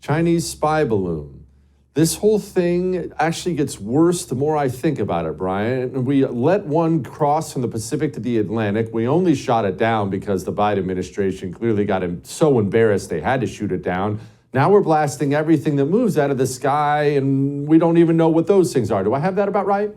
Chinese spy balloon. This whole thing actually gets worse the more I think about it, Brian. We let one cross from the Pacific to the Atlantic. We only shot it down because the Biden administration clearly got so embarrassed they had to shoot it down. Now we're blasting everything that moves out of the sky, and we don't even know what those things are. Do I have that about right?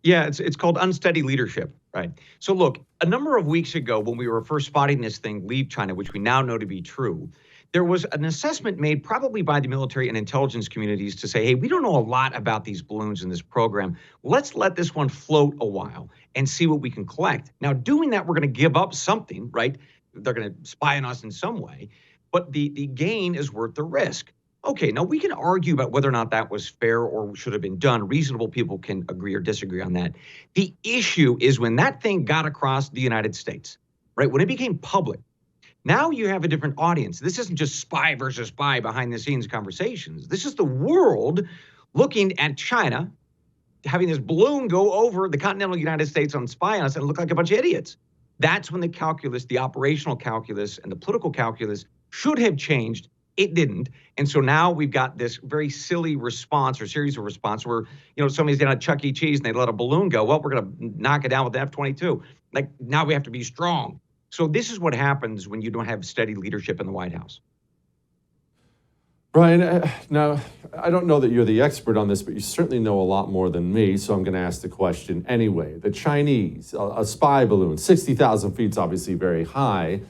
Yeah, it's called unsteady leadership, right? So look, a number of weeks ago when we were first spotting this thing leave China, which we now know to be true, there was an assessment made probably by the military and intelligence communities to say, hey, we don't know a lot about these balloons in this program. Let's let this one float a while and see what we can collect. Now, doing that, we're going to give up something, right? They're going to spy on us in some way, but the gain is worth the risk. Okay, now we can argue about whether or not that was fair or should have been done. Reasonable people can agree or disagree on that. The issue is when that thing got across the United States, right? When it became public, now you have a different audience. This isn't just spy versus spy behind the scenes conversations. This is the world looking at China, having this balloon go over the continental United States on spy on us and look like a bunch of idiots. That's when the calculus, the operational calculus and the political calculus should have changed. It didn't. And so now we've got this very silly response or series of response where, somebody's down at Chuck E. Cheese and they let a balloon go. Well, we're going to knock it down with the F-22. Like now we have to be strong. So this is what happens when you don't have steady leadership in the White House. Brian, now, I don't know that you're the expert on this, but you certainly know a lot more than me, so I'm going to ask the question anyway. The Chinese, a spy balloon, 60,000 feet is obviously very high,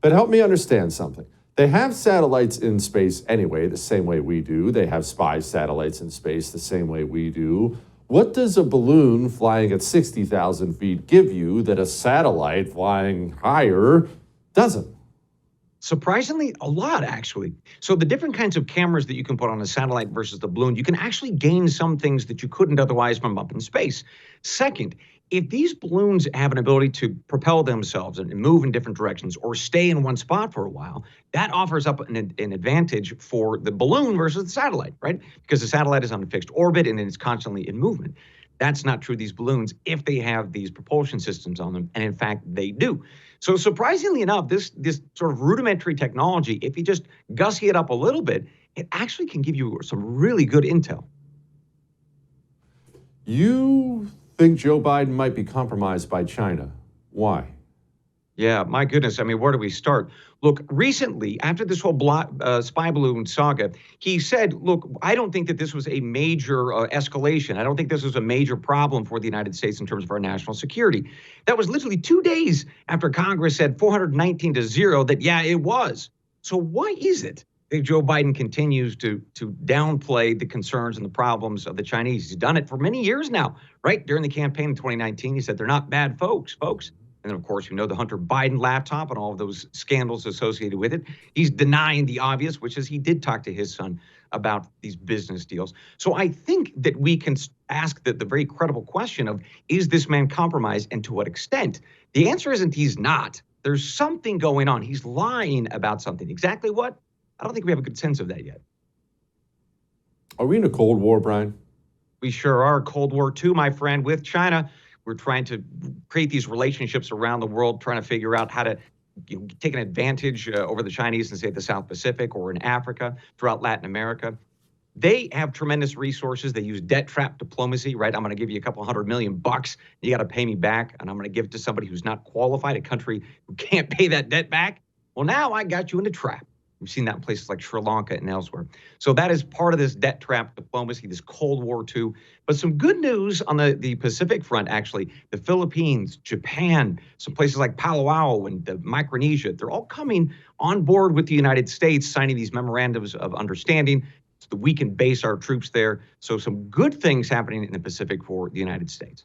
but help me understand something. They have satellites in space anyway, the same way we do. They have spy satellites in space the same way we do. What does a balloon flying at 60,000 feet give you that a satellite flying higher doesn't? Surprisingly, a lot, actually. So the different kinds of cameras that you can put on a satellite versus the balloon, you can actually gain some things that you couldn't otherwise from up in space. Second, if these balloons have an ability to propel themselves and move in different directions or stay in one spot for a while, that offers up an advantage for the balloon versus the satellite, right? Because the satellite is on a fixed orbit and it's constantly in movement. That's not true of these balloons if they have these propulsion systems on them, and in fact, they do. So surprisingly enough, this sort of rudimentary technology, if you just gussy it up a little bit, it actually can give you some really good intel. You think Joe Biden might be compromised by China. Why? Yeah, my goodness. I mean, where do we start? Look, recently, after this whole spy balloon saga, he said, look, I don't think that this was a major escalation. I don't think this was a major problem for the United States in terms of our national security. That was literally 2 days after Congress said 419-0 that, yeah, it was. So why is it that Joe Biden continues to downplay the concerns and the problems of the Chinese? He's done it for many years now, right? During the campaign in 2019, he said they're not bad folks. And then, of course, you know the Hunter Biden laptop and all of those scandals associated with it. He's denying the obvious, which is he did talk to his son about these business deals. So I think that we can ask the very credible question of, is this man compromised and to what extent? The answer isn't he's not. There's something going on. He's lying about something. Exactly what? I don't think we have a good sense of that yet. Are we in a Cold War, Brian? We sure are. Cold War II, my friend, with China. We're trying to create these relationships around the world, trying to figure out how to take an advantage over the Chinese in, say, the South Pacific or in Africa, throughout Latin America. They have tremendous resources. They use debt trap diplomacy, right? I'm going to give you a couple $100 million. You got to pay me back, and I'm going to give it to somebody who's not qualified, a country who can't pay that debt back. Well, now I got you in a trap. We've seen that in places like Sri Lanka and elsewhere. So that is part of this debt trap diplomacy, this Cold War II. But some good news on the Pacific front, actually. The Philippines, Japan, some places like Palau and the Micronesia, they're all coming on board with the United States, signing these memorandums of understanding so that we can base our troops there. So some good things happening in the Pacific for the United States.